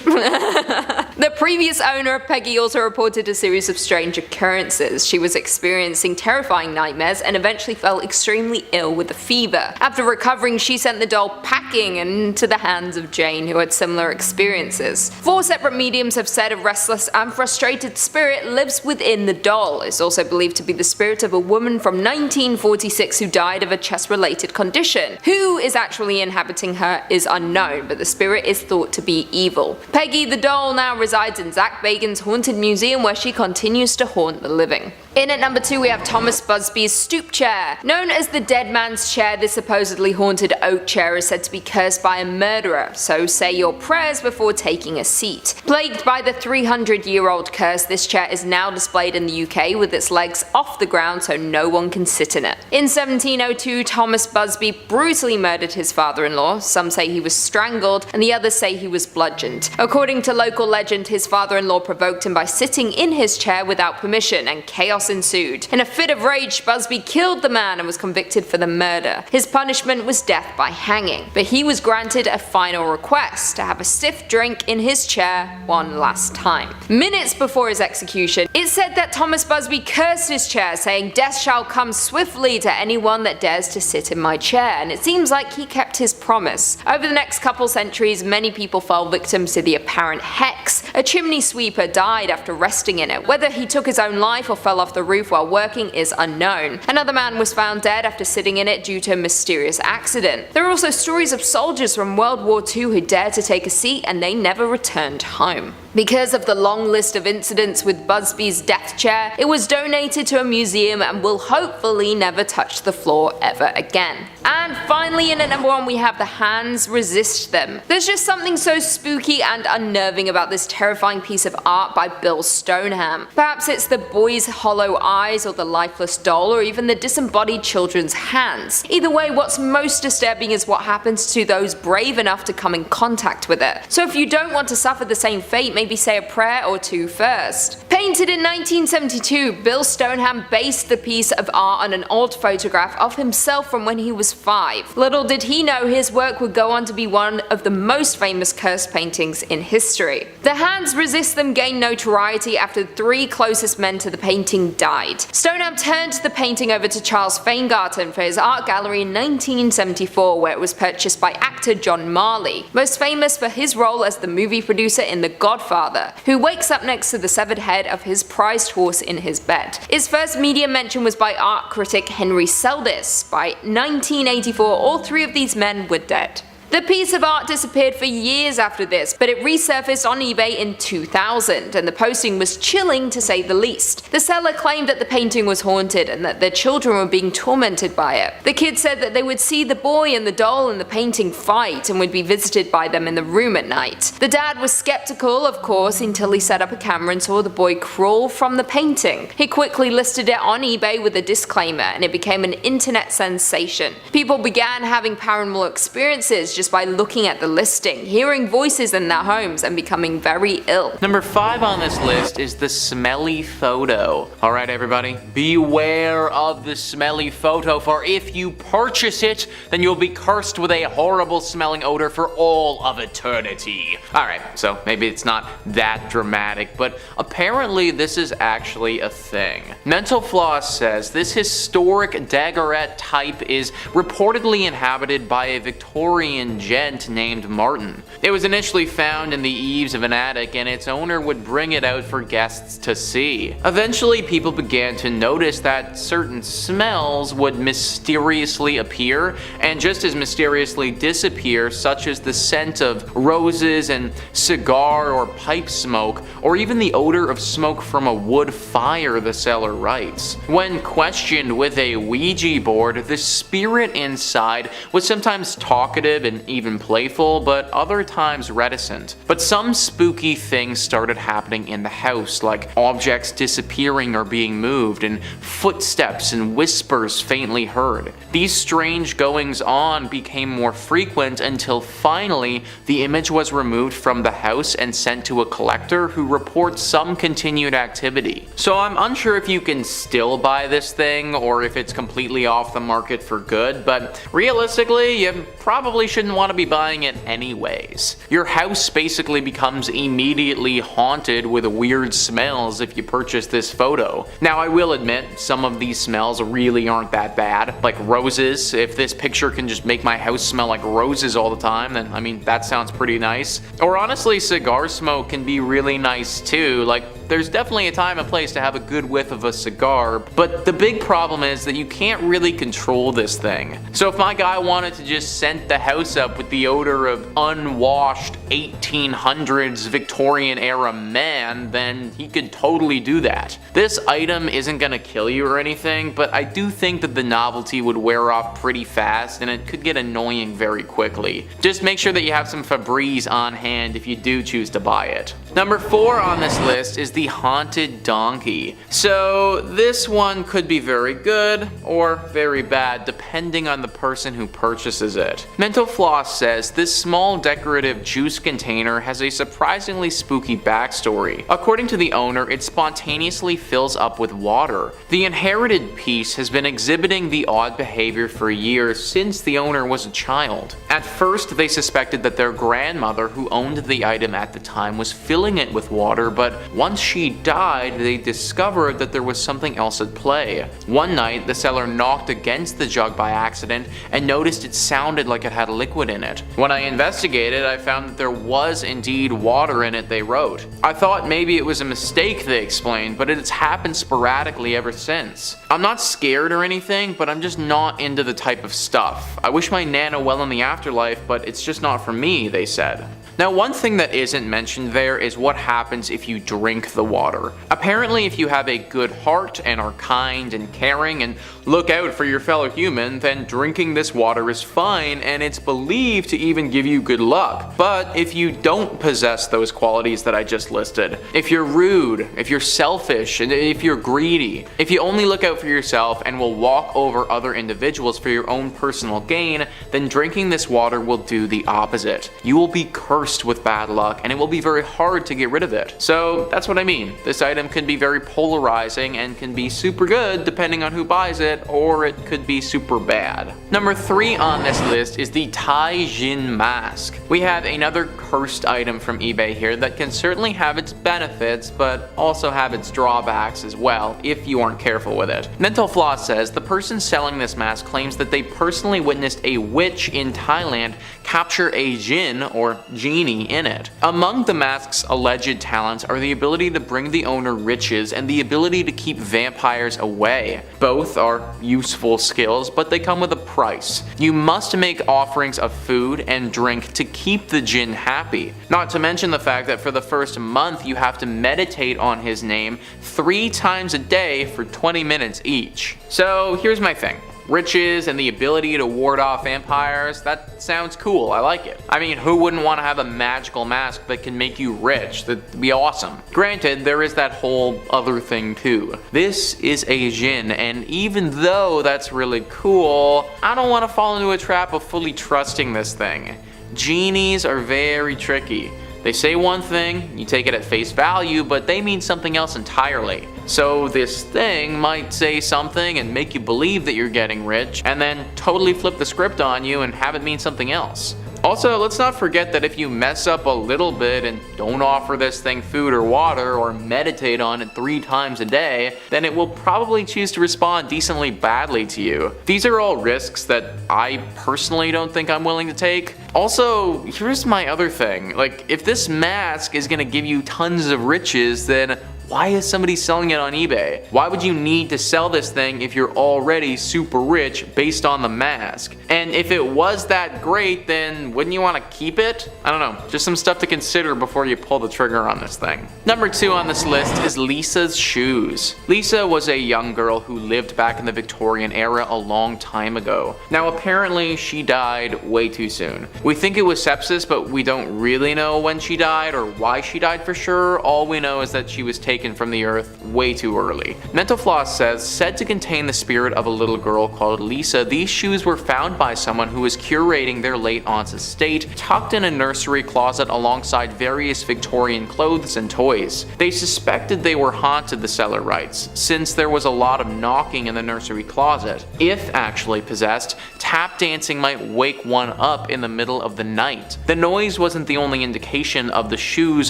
The previous owner of Peggy also reported a series of strange occurrences. She was experiencing terrifying nightmares and eventually fell extremely ill with a fever. After recovering, she sent the doll packing into the hands of Jane, who had similar experiences. 4 separate mediums have said a restless and frustrated spirit lives within the doll. It's also believed to be the spirit of a woman from 1946 who died of a chest-related condition. Who is actually inhabiting her is unknown, but the spirit is thought to be evil. Peggy the doll now resides in Zak Bagans' Haunted Museum, where she continues to haunt the living. In at number 2 we have Thomas Busby's stoop chair. Known as the dead man's chair, this supposedly haunted oak chair is said to be cursed by a murderer, so say your prayers before taking a seat. Plagued by the 300-year-old curse, this chair is now displayed in the UK with its legs off the ground so no one can sit in it. In 1702, Thomas Busby brutally murdered his father-in-law. Some say he was strangled and the others say he was bludgeoned. According to local legend, his father-in-law provoked him by sitting in his chair without permission, and chaos chaos ensued. In a fit of rage, Busby killed the man and was convicted for the murder. His punishment was death by hanging, but he was granted a final request: to have a stiff drink in his chair one last time. Minutes before his execution, it said that Thomas Busby cursed his chair, saying, "Death shall come swiftly to anyone that dares to sit in my chair," and it seems like he kept his promise. Over the next couple centuries, many people fell victim to the apparent hex. A chimney sweeper died after resting in it. Whether he took his own life or fell off the roof while working is unknown. Another man was found dead after sitting in it due to a mysterious accident. There are also stories of soldiers from World War II who dared to take a seat and they never returned home. Because of the long list of incidents with Busby's death chair, it was donated to a museum and will hopefully never touch the floor ever again. And finally, in at number 1, we have The Hands Resist Them. There's just something so spooky and unnerving about this terrifying piece of art by Bill Stoneham. Perhaps it's the boy's hollow eyes, or the lifeless doll, or even the disembodied children's hands. Either way, what's most disturbing is what happens to those brave enough to come in contact with it. So if you don't want to suffer the same fate, maybe say a prayer or two first. Painted in 1972, Bill Stoneham based the piece of art on an old photograph of himself from when he was 5. Little did he know his work would go on to be one of the most famous curse paintings in history. The Hands Resist Them gained notoriety after the 3 closest men to the painting died. Stoneham turned the painting over to Charles Feingarten for his art gallery in 1974, where it was purchased by actor John Marley, most famous for his role as the movie producer in The Godfather, who wakes up next to the severed head of his prized horse in his bed. His first media mention was by art critic Henry Seldis. By 1984, all 3 of these men were dead. The piece of art disappeared for years after this, but it resurfaced on eBay in 2000, and the posting was chilling to say the least. The seller claimed that the painting was haunted and that their children were being tormented by it. The kids said that they would see the boy and the doll in the painting fight and would be visited by them in the room at night. The dad was skeptical, of course, until he set up a camera and saw the boy crawl from the painting. He quickly listed it on eBay with a disclaimer, and it became an internet sensation. People began having paranormal experiences just by looking at the listing, hearing voices in their homes, and becoming very ill. Number 5 on this list is the smelly photo. Alright everybody, beware of the smelly photo, for if you purchase it, then you'll be cursed with a horrible smelling odor for all of eternity. Alright, so maybe it's not that dramatic, but apparently this is actually a thing. Mental Floss says this historic daggerette type is reportedly inhabited by a Victorian gent named Martin. It was initially found in the eaves of an attic, and its owner would bring it out for guests to see. Eventually, people began to notice that certain smells would mysteriously appear and just as mysteriously disappear, such as the scent of roses and cigar or pipe smoke, or even the odor of smoke from a wood fire, the seller writes. When questioned with a Ouija board, the spirit inside was sometimes talkative and even playful, but other times reticent. But some spooky things started happening in the house, like objects disappearing or being moved, and footsteps and whispers faintly heard. These strange goings on became more frequent until finally the image was removed from the house and sent to a collector who reports some continued activity. So I'm unsure if you can still buy this thing or if it's completely off the market for good, but realistically you probably shouldn't want to be buying it anyways. Your house basically becomes immediately haunted with weird smells if you purchase this photo. Now I will admit, some of these smells really aren't that bad, like roses. If this picture can just make my house smell like roses all the time, then I mean that sounds pretty nice. Or honestly, cigar smoke can be really nice too. Like there's definitely a time and place to have a good whiff of a cigar, but the big problem is that you can't really control this thing. So if my guy wanted to just scent the house up with the odor of unwashed 1800s Victorian era man, then he could totally do that. This item isn't gonna kill you or anything, but I do think that the novelty would wear off pretty fast and it could get annoying very quickly. Just make sure that you have some Febreze on hand if you do choose to buy it. Number 4 on this list is the haunted donkey. So this one could be very good or very bad depending on the person who purchases it. Mental Floss Floss says this small decorative juice container has a surprisingly spooky backstory. According to the owner, it spontaneously fills up with water. The inherited piece has been exhibiting the odd behavior for years since the owner was a child. At first, they suspected that their grandmother, who owned the item at the time, was filling it with water, but once she died, they discovered that there was something else at play. One night, the seller knocked against the jug by accident and noticed it sounded like it had liquid in it. When I investigated, I found that there was indeed water in it, they wrote. I thought maybe it was a mistake, they explained, but it's happened sporadically ever since. I'm not scared or anything, but I'm just not into the type of stuff. I wish my Nana well in the afterlife, but it's just not for me, they said. Now, one thing that isn't mentioned there is what happens if you drink the water. Apparently, if you have a good heart and are kind and caring and look out for your fellow human, then drinking this water is fine, and it's believed to even give you good luck. But if you don't possess those qualities that I just listed, if you're rude, if you're selfish, and if you're greedy, if you only look out for yourself and will walk over other individuals for your own personal gain, then drinking this water will do the opposite. You will be cursed with bad luck, and it will be very hard to get rid of it. So that's what I mean. This item can be very polarizing and can be super good depending on who buys it, or it could be super bad. Number 3 on this list is the djinn mask. We have another cursed item from eBay here that can certainly have its benefits, but also have its drawbacks as well if you aren't careful with it. Mental Floss says the person selling this mask claims that they personally witnessed a witch in Thailand capture a djinn or genie in it. Among the mask's alleged talents are the ability to bring the owner riches and the ability to keep vampires away. Both are useful skills, but they come with a price. You must make offerings of food and drink to keep the djinn happy. Not to mention the fact that for the first month you have to meditate on his name 3 times a day for 20 minutes each. So here's my thing. Riches and the ability to ward off vampires, that sounds cool, I like it. I mean, who wouldn't want to have a magical mask that can make you rich? That'd be awesome. Granted, there is that whole other thing too. This is a djinn, and even though that's really cool, I don't want to fall into a trap of fully trusting this thing. Genies are very tricky. They say one thing, you take it at face value, but they mean something else entirely. So this thing might say something and make you believe that you're getting rich, and then totally flip the script on you and have it mean something else. Also, let's not forget that if you mess up a little bit and don't offer this thing food or water or meditate on it 3 times a day, then it will probably choose to respond decently badly to you. These are all risks that I personally don't think I'm willing to take. Also, here's my other thing. Like, if this mask is gonna give you tons of riches, then why is somebody selling it on eBay? Why would you need to sell this thing if you're already super rich based on the mask? And if it was that great, then wouldn't you want to keep it? I don't know, just some stuff to consider before you pull the trigger on this thing. Number 2 on this list is Lisa's shoes. Lisa was a young girl who lived back in the Victorian era a long time ago. Now apparently she died way too soon. We think it was sepsis, but we don't really know when she died or why she died for sure. All we know is that she was taken from the earth way too early. Mental Floss says, said to contain the spirit of a little girl called Lisa, these shoes were found by someone who was curating their late aunt's estate, tucked in a nursery closet alongside various Victorian clothes and toys. They suspected they were haunted, the seller writes, since there was a lot of knocking in the nursery closet. If actually possessed, tap dancing might wake one up in the middle of the night. The noise wasn't the only indication of the shoes'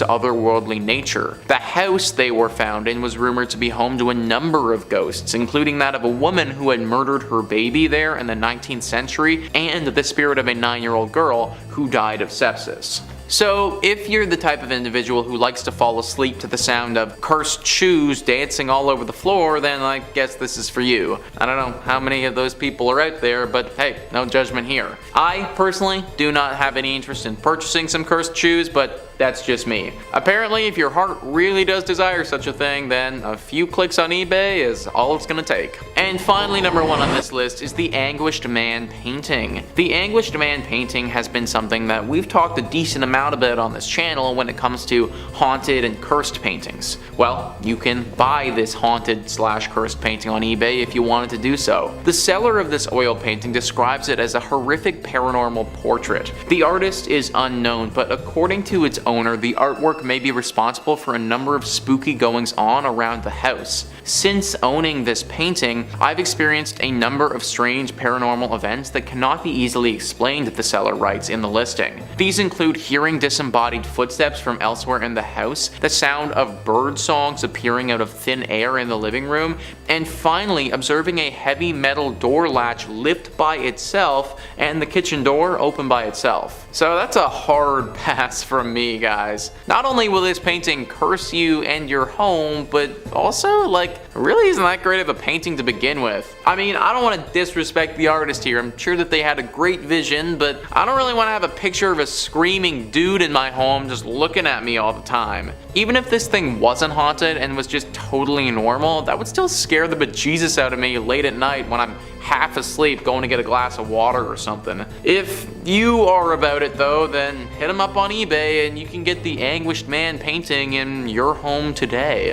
otherworldly nature. The house they were found in was rumored to be home to a number of ghosts, including that of a woman who had murdered her baby there in the 19th century, and the spirit of a 9-year-old girl who died of sepsis. So if you're the type of individual who likes to fall asleep to the sound of cursed shoes dancing all over the floor, then I guess this is for you. I don't know how many of those people are out there, but hey, no judgment here. I personally do not have any interest in purchasing some cursed shoes, but that's just me. Apparently, if your heart really does desire such a thing, then a few clicks on eBay is all it's gonna take. And finally, number 1 on this list is the Anguished Man painting. The Anguished Man painting has been something that we've talked a decent amount about on this channel when it comes to haunted and cursed paintings. Well, you can buy this haunted / cursed painting on eBay if you wanted to do so. The seller of this oil painting describes it as a horrific paranormal portrait. The artist is unknown, but according to its owner, the artwork may be responsible for a number of spooky goings on around the house. Since owning this painting, I've experienced a number of strange paranormal events that cannot be easily explained, the seller writes in the listing. These include hearing disembodied footsteps from elsewhere in the house, the sound of bird songs appearing out of thin air in the living room, and finally observing a heavy metal door latch lift by itself and the kitchen door open by itself. So that's a hard pass from me, guys. Not only will this painting curse you and your home, but also, really isn't that great of a painting to begin with. I mean, I don't want to disrespect the artist here. I'm sure that they had a great vision, but I don't really want to have a picture of a screaming dude in my home just looking at me all the time. Even if this thing wasn't haunted and was just totally normal, that would still scare the bejesus out of me late at night when I'm half asleep going to get a glass of water or something. If you are about it though, then hit them up on eBay and you can get the Anguished Man painting in your home today.